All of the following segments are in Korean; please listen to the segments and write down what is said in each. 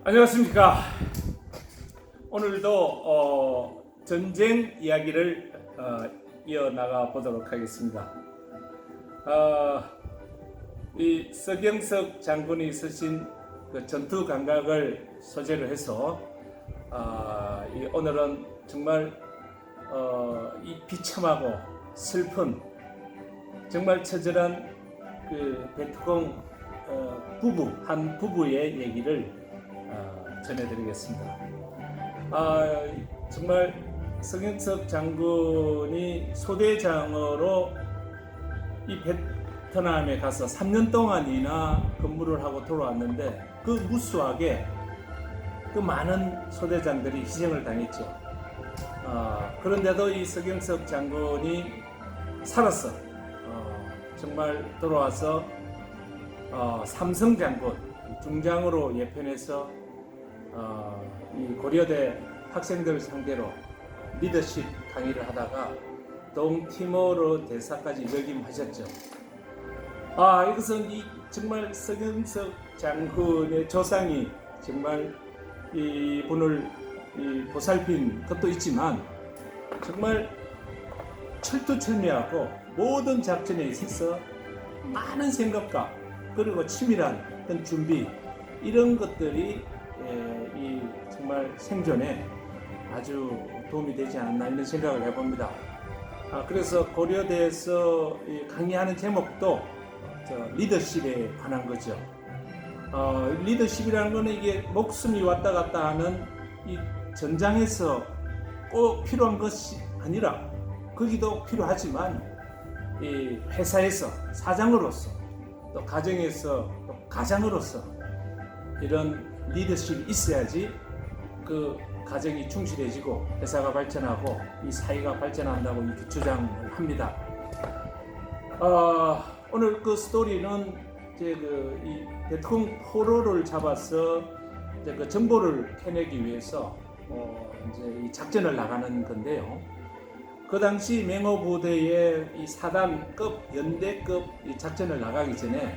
안녕하십니까. 오늘도 전쟁 이야기를 이어나가 보도록 하겠습니다. 이 서경석 장군이 쓰신 그 전투 감각을 소재로 해서 오늘은 정말 이 비참하고 슬픈 정말 처절한 그 베트콩 한 부부의 얘기를 전해드리겠습니다. 정말 서경석 장군이 소대장으로 이 베트남에 가서 3년 동안이나 근무를 하고 돌아왔는데 그 무수하게 그 많은 소대장들이 희생을 당했죠. 그런데도 이 서경석 장군이 살았어. 정말 돌아와서 삼성 장군 중장으로 예편해서 이 고려대 학생들 상대로 리더십 강의를 하다가 동티모르 대사까지 역임하셨죠. 이것은 정말 서경석 장군의 조상이 정말 이 분을 보살핀 것도 있지만 정말 철두철미하고 모든 작전에 있어서 많은 생각과 그리고 치밀한 어떤 준비 이런 것들이 정말 생존에 아주 도움이 되지 않았나 이런 생각을 해봅니다. 그래서 고려대에서 강의하는 제목도 리더십에 관한 거죠. 리더십이라는 것은 이게 목숨이 왔다 갔다 하는 이 전장에서 꼭 필요한 것이 아니라 거기도 필요하지만 이 회사에서 사장으로서 또 가정에서 또 가장으로서 이런 리더십이 있어야지 그 가정이 충실해지고 회사가 발전하고 이 사회가 발전한다고 이렇게 주장을 합니다. 오늘 그 스토리는 이제 이 베트콩 포로를 잡아서 이제 그 정보를 캐내기 위해서 이제 이 작전을 나가는 건데요. 그 당시 맹호 부대의 이 사단급 연대급 이 작전을 나가기 전에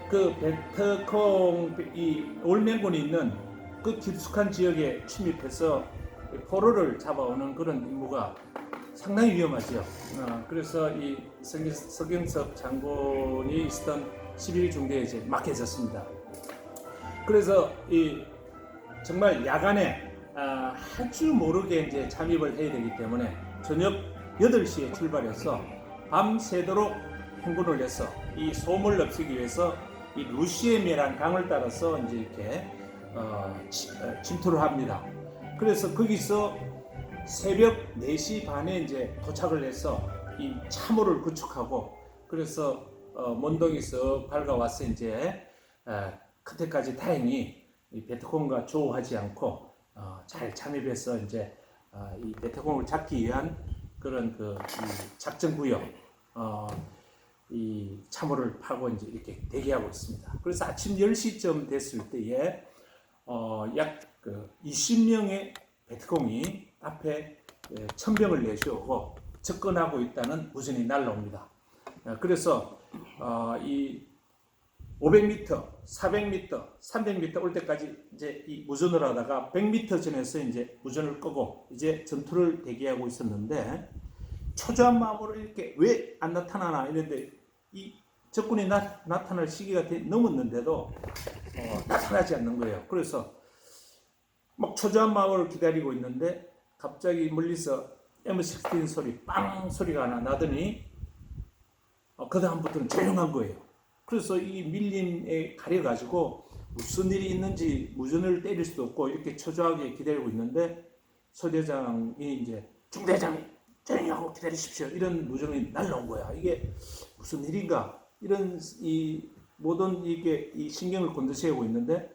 그 베트콩 이 올맹군이 있는 그 깊숙한 지역에 침입해서 포로를 잡아오는 그런 임무가 상당히 위험하죠. 그래서 이 서경석 장군이 있었던 11중대에 이제 맡겨졌습니다. 그래서 이 정말 야간에 아주 모르게 이제 잠입을 해야 되기 때문에 저녁 8시에 출발해서 밤새도록 행군을 해서 이 소음을 없애기 위해서 이 루시에메란 강을 따라서 이제 이렇게 침투를 합니다. 그래서 거기서 새벽 4시 반에 이제 도착을 해서 이 참호를 구축하고 그래서 먼동이 쓱 밝아와서 이제 그때까지 다행히 이 베트콩과 조우하지 않고 잘 잠입해서 이제 이 베트콩을 잡기 위한 그런 이 작전 구역 이 참호를 파고 이제 이렇게 대기하고 있습니다. 그래서 아침 10시쯤 됐을 때에 약 20명의 베트콩이 앞에 천병을 내세우고 접근하고 있다는 무전이 날라옵니다. 그래서 이 500m, 400m, 300m 올 때까지 이제 이 무전을 하다가 100m 전에서 이제 무전을 끄고 이제 전투를 대기하고 있었는데 초조한 마음으로 이렇게 왜 안 나타나나 이랬는데 이 적군이 나타날 시기가 넘었는데도 나타나지 않는 거예요. 그래서 막 초조한 마음으로 기다리고 있는데 갑자기 멀리서 M16 소리 빵 소리가 나더니 그 다음부터는 조용한 거예요. 그래서 이 밀림에 가려가지고 무슨 일이 있는지 무전을 때릴 수도 없고 이렇게 초조하게 기다리고 있는데 소대장이 이제 중대장 조용히 하고 기다리십시오 이런 무전이 날라온 거야. 이게 무슨 일인가 이런 이 모든 이게 이 신경을 곤두세우고 있는데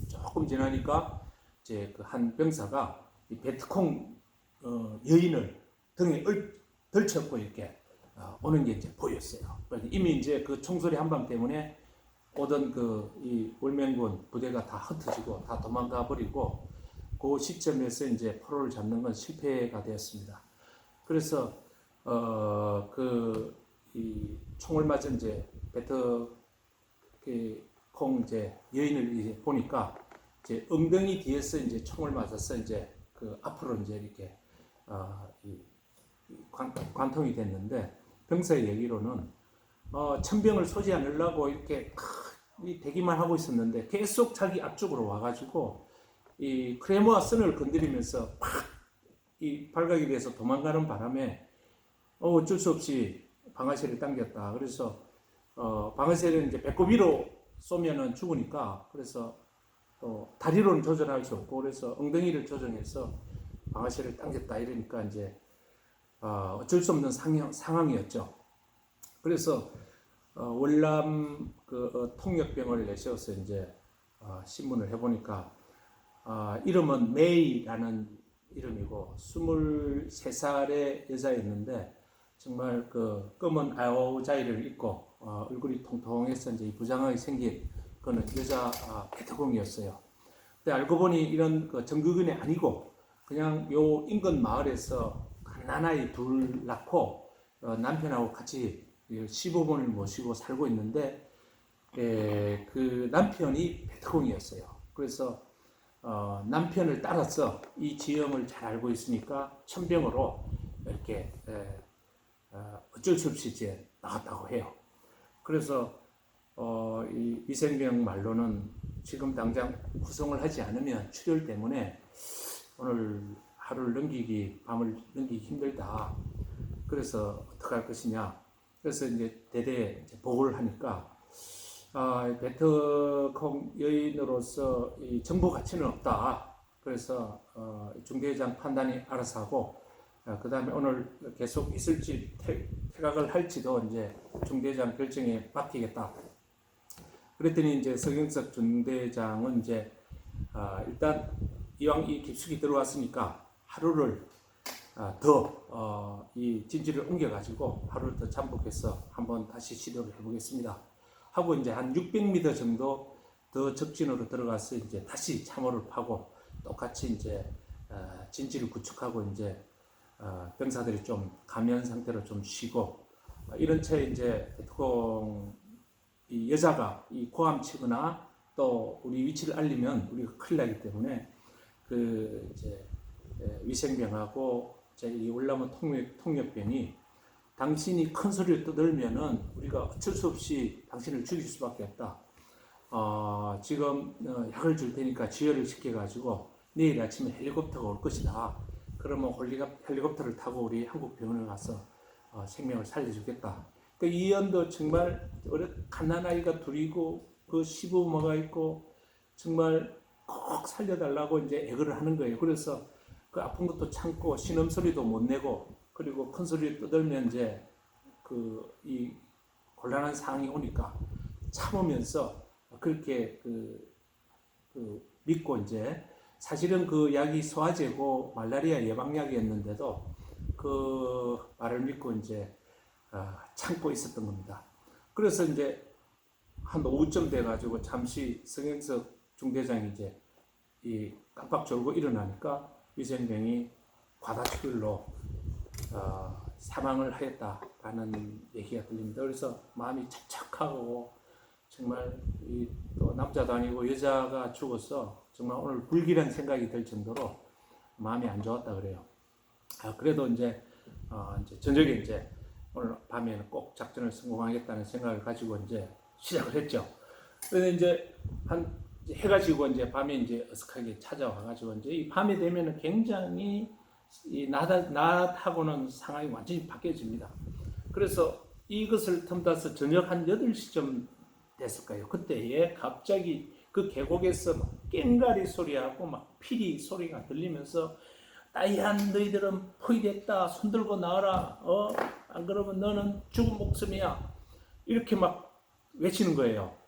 조금 지나니까 이제 그 한 병사가 이 베트콩 여인을 등에 덜쳤고 이렇게 오는 게 이제 보였어요. 이미 이제 그 총소리 한 방 때문에 오던 이 울맹군 부대가 다 흩어지고 다 도망가 버리고 그 시점에서 이제 포로를 잡는 건 실패가 되었습니다. 그래서 이 총을 맞은 이제 베트콩 이제 여인을 이제 보니까 이제 엉덩이 뒤에서 이제 총을 맞아서 이제 그 앞으로 이제 이렇게 관통이 됐는데 병사의 얘기로는 천병을 쏘지 않으려고 이렇게 대기만 하고 있었는데 계속 자기 앞쪽으로 와가지고 이 크레모아 선을 건드리면서 이 발각이 돼서 도망가는 바람에 어쩔 수 없이 방아쇠를 당겼다. 그래서 방아쇠는 이제 배꼽 위로 쏘면은 죽으니까 그래서 다리로는 조절할 수 없고 그래서 엉덩이를 조정해서 방아쇠를 당겼다. 이러니까 이제 어쩔 수 없는 상황이었죠. 그래서 월남 통역병을 내세워서 이제 신문을 해보니까 이름은 메이라는 이름이고 23살의 여자였는데 정말 그 검은 아우자이를 입고 얼굴이 통통해서 이제 부장하게 생긴 그는 여자 베트공이었어요. 근데 알고 보니 이런 정규군이 아니고 그냥 요 인근 마을에서 가난아이 둘 낳고 남편하고 같이 시부모를 모시고 살고 있는데 그 남편이 베트공이었어요. 그래서 남편을 따라서 이 지형을 잘 알고 있으니까 천병으로 이렇게 어쩔 수 없이 이제 나갔다고 해요. 그래서 이 위생병 말로는 지금 당장 구성을 하지 않으면 출혈 때문에 오늘 하루를 밤을 넘기기 힘들다. 그래서 어떻게 할 것이냐. 그래서 이제 대대 보고를 하니까 베트콩 여인으로서 이 정보 가치는 없다. 그래서 중대장 판단이 알아서 하고 그 다음에 오늘 계속 있을지 퇴각을 할지도 이제 중대장 결정에 맡기겠다. 그랬더니 이제 서경석 중대장은 이제 일단 이왕 이 깊숙이 들어왔으니까 하루를 더 이 진지를 옮겨가지고 하루를 더 잠복해서 한번 다시 시도를 해보겠습니다. 하고 이제 한 600m 정도 더 적진으로 들어가서 이제 다시 참호를 파고 똑같이 이제 진지를 구축하고 이제 병사들이 좀 감면 상태로 좀 쉬고 이런 차에 이제 베트콩 이 여자가 이 고함 치거나 또 우리 위치를 알리면 우리가 큰일 나기 때문에 그 이제 위생병하고 이 월남은 통역병이 당신이 큰 소리를 떠들면은 우리가 어쩔 수 없이 당신을 죽일 수밖에 없다. 지금 약을 줄 테니까 지혈을 시켜가지고 내일 아침에 헬리콥터가 올 것이다. 그러면 헬리콥터를 타고 우리 한국 병원에 가서 생명을 살려주겠다. 그 이연도 정말 갓난아이가 둘이고 그 시부모가 있고 정말 꼭 살려달라고 이제 애걸을 하는 거예요. 그래서 그 아픈 것도 참고 신음소리도 못 내고 그리고 큰 소리를 떠들면 이제 이 곤란한 상황이 오니까 참으면서 그렇게 믿고 이제 사실은 그 약이 소화제고 말라리아 예방약이었는데도 그 말을 믿고 이제 참고 있었던 겁니다. 그래서 이제 한 오후쯤 돼가지고 잠시 서경석 중대장이 이제 이 깜빡 졸고 일어나니까 위생병이 과다출혈로 사망을 하였다라는 얘기가 들립니다. 그래서 마음이 착착하고 정말 또 남자도 아니고 여자가 죽어서 정말 오늘 불길한 생각이 들 정도로 마음이 안 좋았다 그래요. 그래도 이제 저녁에 이제 오늘 밤에는 꼭 작전을 성공하겠다는 생각을 가지고 이제 시작을 했죠. 그래서 이제 해가 지고 이제 밤에 이제 어색하게 찾아와가지고 이제 이 밤이 되면은 굉장히 이 낮하고는 상황이 완전히 바뀌어집니다. 그래서 이것을 틈타서 저녁 한 8시쯤 됐을까요? 그때에 갑자기 그 계곡에서 막 꽹가리 소리하고 막 피리 소리가 들리면서 따이한 너희들은 포위됐다. 손들고 나와라. 안 그러면 너는 죽은 목숨이야. 이렇게 막 외치는 거예요.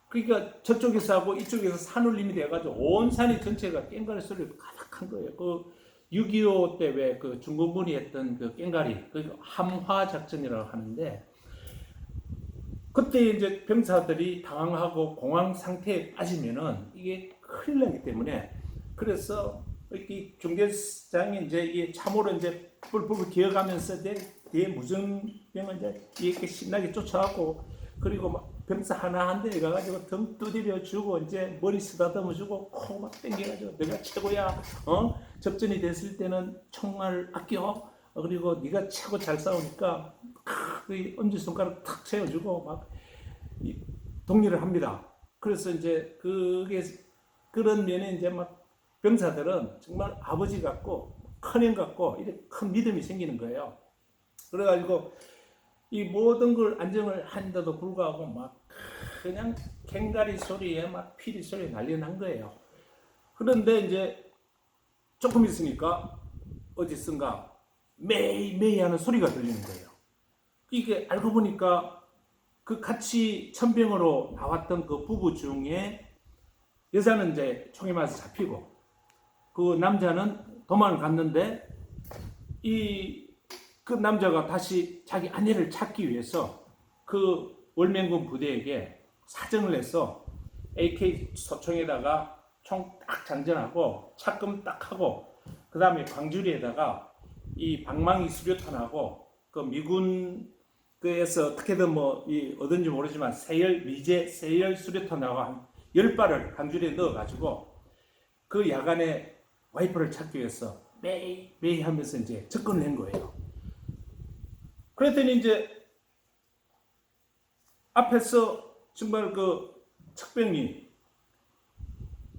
그러니까 저쪽에서 하고 이쪽에서 산울림이 돼가지고 온 산이 전체가 꽹가리 소리로 가득한 거예요. 그 6.25 때 왜 그 중공군이 했던 그 꽹가리, 그 함화 작전이라고 하는데 그때 이제 병사들이 당황하고 공황 상태에 빠지면은 이게 큰일 나기 때문에 그래서 이 중대장이 이제 이 참호로 이제 뿔뿔 기어가면서 뒤에 무전병을 이제 이렇게 신나게 쫓아가고 그리고 막 병사 하나 한 대에 가가지고 등 두드려 주고 이제 머리 쓰다듬어 주고 코 막 당겨가지고 내가 최고야. 접전이 됐을 때는 총알 아껴. 그리고 네가 최고 잘 싸우니까 엄지 손가락 탁 채워주고 막 독려를 합니다. 그래서 이제 그게 그런 면에 이제 막 병사들은 정말 아버지 같고 큰형 같고 이렇게 큰 믿음이 생기는 거예요. 그래가지고 이 모든 걸 안정을 한데도 불구하고 막 그냥 갱가리 소리에 막 피리 소리에 난리 난 거예요. 그런데 이제 조금 있으니까 어디선가 메이 하는 소리가 들리는 거예요. 이게 알고 보니까 그 같이 천병으로 나왔던 그 부부 중에 여자는 이제 총에 맞아서 잡히고 그 남자는 도망을 갔는데 그 남자가 다시 자기 아내를 찾기 위해서 그 월맹군 부대에게 사정을 해서 AK 소총에다가 총 딱 장전하고 착금 딱 하고 그 다음에 광주리에다가 이 방망이 수류탄하고 그 미군 그에서 어떻게든 얻은지 모르지만 미제 세열 수류탄하고 한 10발을 광주리에 넣어가지고 그 야간에 와이프를 찾기 위해서 매이 하면서 이제 접근을 한 거예요. 그랬더니 이제 앞에서 정말 그 척병이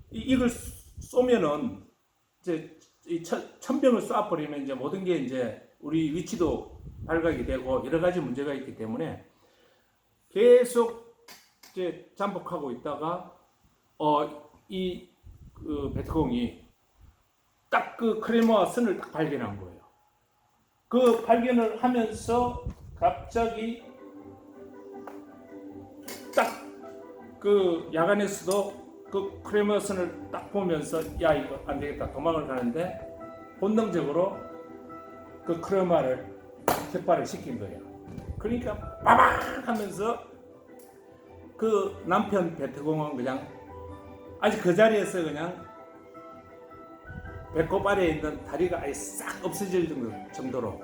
이걸 쏘면은 이제 이 천병을 쏴버리면 이제 모든 게 이제 우리 위치도 발각이 되고 여러 가지 문제가 있기 때문에 계속 이제 잠복하고 있다가 그 베트공이 딱 그 크레모아 선을 딱 발견한 거예요. 그 발견을 하면서 갑자기 딱 그 야간에서도 그 크레모아 선을 딱 보면서 야 이거 안 되겠다 도망을 가는데 본능적으로 그 크레모아를 격발을 시킨 거예요. 그러니까 빠방 하면서 그 남편 베트공은 그냥 아직 그 자리에서 그냥 배꼽 아래에 있는 다리가 아예 싹 없어질 정도로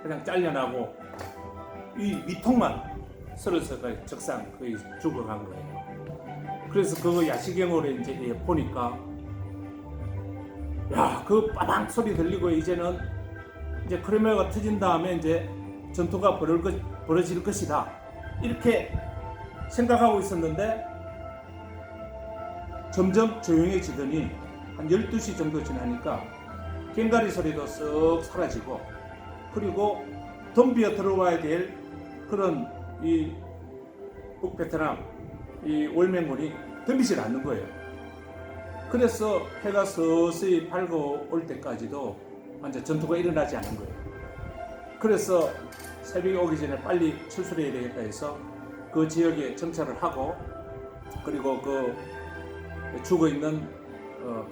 그냥 잘려나고 이 위통만 서로서 적상 거의 죽어간 거예요. 그래서 그 야시경으로 이제 보니까 야 그 빠방 소리 들리고 이제는 이제 크레모아가 터진 다음에 이제 전투가 벌어질 것이다 이렇게 생각하고 있었는데 점점 조용해지더니 한 12시 정도 지나니까 꽹가리 소리도 쓱 사라지고 그리고 덤비어 들어와야 될 그런 이 북베트남 이 월맹군이 덤비질 않는 거예요. 그래서 해가 서서히 밝아올 때까지도 완전 전투가 일어나지 않은 거예요. 그래서 새벽이 오기 전에 빨리 철수해야 되겠다 해서 그 지역에 정찰을 하고 그리고 그 죽어있는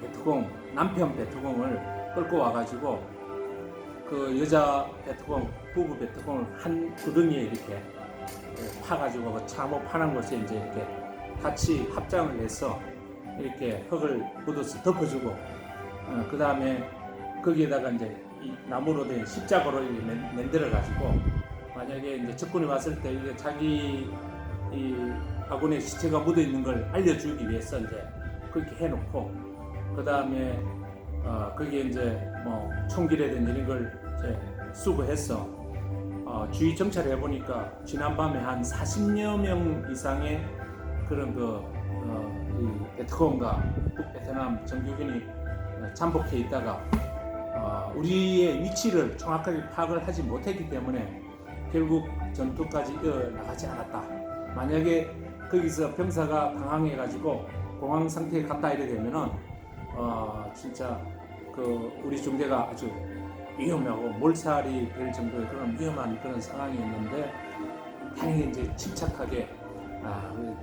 베트공 남편 베트공을 끌고 와가지고 그 여자 베트공 부부 베트공을 한 구덩이에 이렇게 파가지고 그 참호 파는 곳에 이제 이렇게 같이 합장을 해서 이렇게 흙을 묻어서 덮어주고 그 다음에 거기에다가 이제 이 나무로 된 십자가로 만들어 가지고 만약에 이제 적군이 왔을 때 이게 자기 이 아군의 시체가 묻어 있는 걸 알려주기 위해서 이제 그렇게 해놓고 그 다음에 거기에 이제 총기라든지 이런 걸 이제 수거해서 주위 정찰해 보니까 지난밤에 한 40여 명 이상의 그런 이 베트콩과 북베트남 정규군이 잠복해 있다가 우리의 위치를 정확하게 파악을 하지 못했기 때문에 결국 전투까지 이어나가지 않았다. 만약에 거기서 병사가 당황해 가지고 공황 상태에 갔다 이래 되면은 진짜 그 우리 중대가 아주 위험하고 몰살이 될 정도의 그런 위험한 그런 상황이었는데 다행히 이제 침착하게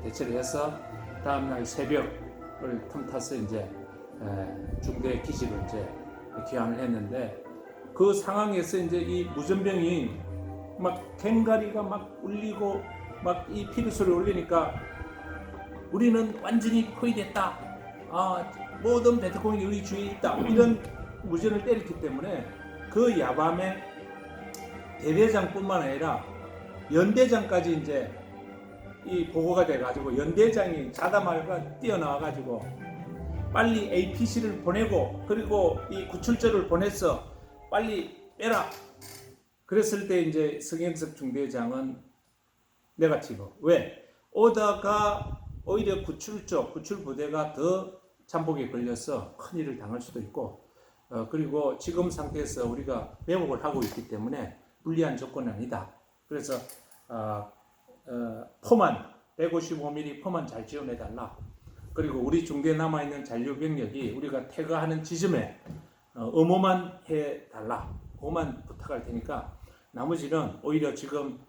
대처를 해서 다음날 새벽을 틈타서 이제 중대 기지로 이제 귀환을 했는데 그 상황에서 이제 이 무전병이 막 갱가리가 막 울리고 막 이 피리 소리 울리니까 우리는 완전히 포위됐다. 모든 베트콩이 우리 주위에 있다. 이런 무전을 때렸기 때문에 그 야밤에 대대장뿐만 아니라 연대장까지 이제 이 보고가 돼가지고 연대장이 자다 말고 뛰어나와가지고 빨리 APC를 보내고 그리고 이 구출조를 보냈어. 빨리 빼라. 그랬을 때 이제 성행석 중대장은 네거티브. 왜? 오다가 오히려 구출부대가 더 잠복에 걸려서 큰일을 당할 수도 있고 그리고 지금 상태에서 우리가 매복을 하고 있기 때문에 불리한 조건은 아니다. 그래서 포만 155mm 포만 잘 지원해달라. 그리고 우리 중대에 남아있는 잔류병력이 우리가 퇴거하는 지점에 엄호만 해달라. 그것만 부탁할 테니까 나머지는 오히려 지금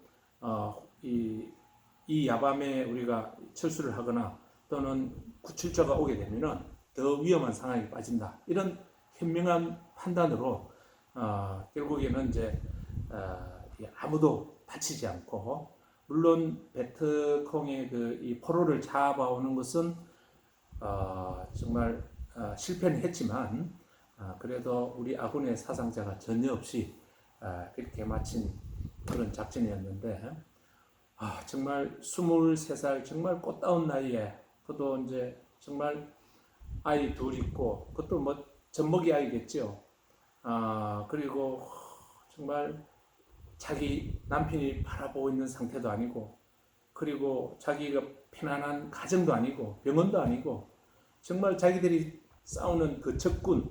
이 야밤에 우리가 철수를 하거나 또는 구출조가 오게 되면은 더 위험한 상황에 빠진다. 이런 현명한 판단으로 결국에는 이제 아무도 다치지 않고 물론 베트콩의 이 포로를 잡아오는 것은 정말 실패는 했지만 그래도 우리 아군의 사상자가 전혀 없이 그렇게 마친 그런 작전이었는데 정말 23살 정말 꽃다운 나이에 그것도 이제 정말 아이 둘 있고 그것도 뭐 젖먹이 아이겠죠. 그리고 정말 자기 남편이 바라보고 있는 상태도 아니고 그리고 자기가 편안한 가정도 아니고 병원도 아니고 정말 자기들이 싸우는 그 적군에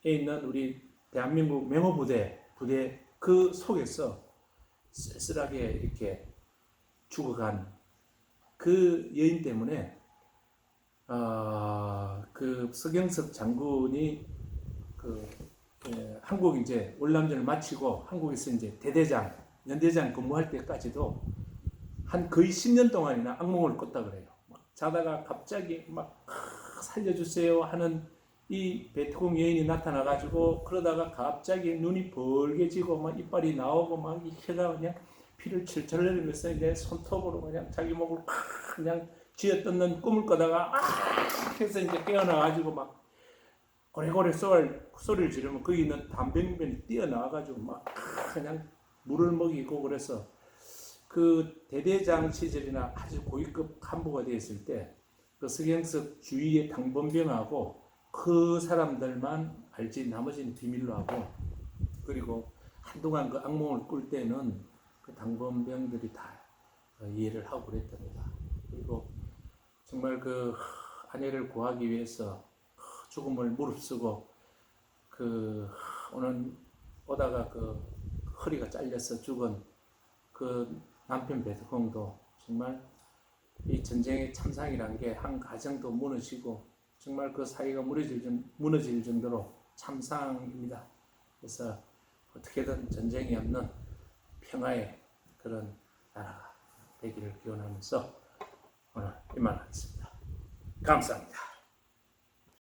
있는 우리 대한민국 맹호부대 그 속에서 쓸쓸하게 이렇게 죽어간 그 여인 때문에 그 서경석 장군이 한국 이제 월남전을 마치고 한국에서 이제 대대장, 연대장 근무할 때까지도 한 거의 10년 동안이나 악몽을 꿨다 그래요. 막 자다가 갑자기 막 살려주세요 하는 이 베트콩 여인이 나타나가지고 그러다가 갑자기 눈이 벌게지고 막 이빨이 나오고 막 이 혀가 그냥 피를 철철 흘리면서 이제 손톱으로 그냥 자기 목을 그냥 쥐어뜯는 꿈을 꿔다가 해서 이제 깨어나가지고 막 고래고래 소리를 지르면 거기 있는 담병변이 뛰어나와가지고 막 그냥 물을 먹이고 그래서 그 대대장 시절이나 아주 고위급 간부가 되었을 때 그 서경석 주위의 당번병하고 그 사람들만 알지 나머지는 비밀로 하고 그리고 한동안 그 악몽을 꿀 때는 그 당번병들이 다 이해를 하고 그랬답니다. 그리고 정말 그 아내를 구하기 위해서 죽음을 무릅쓰고 오다가 그 허리가 잘려서 죽은 그 남편 베트콩도 정말 이 전쟁의 참상이란 게 한 가정도 무너지고 정말 그 사회가 무너질 정도로 참상입니다. 그래서 어떻게든 전쟁이 없는 평화의 그런 나라가 되기를 기원하면서 오늘 이만하겠습니다. 감사합니다.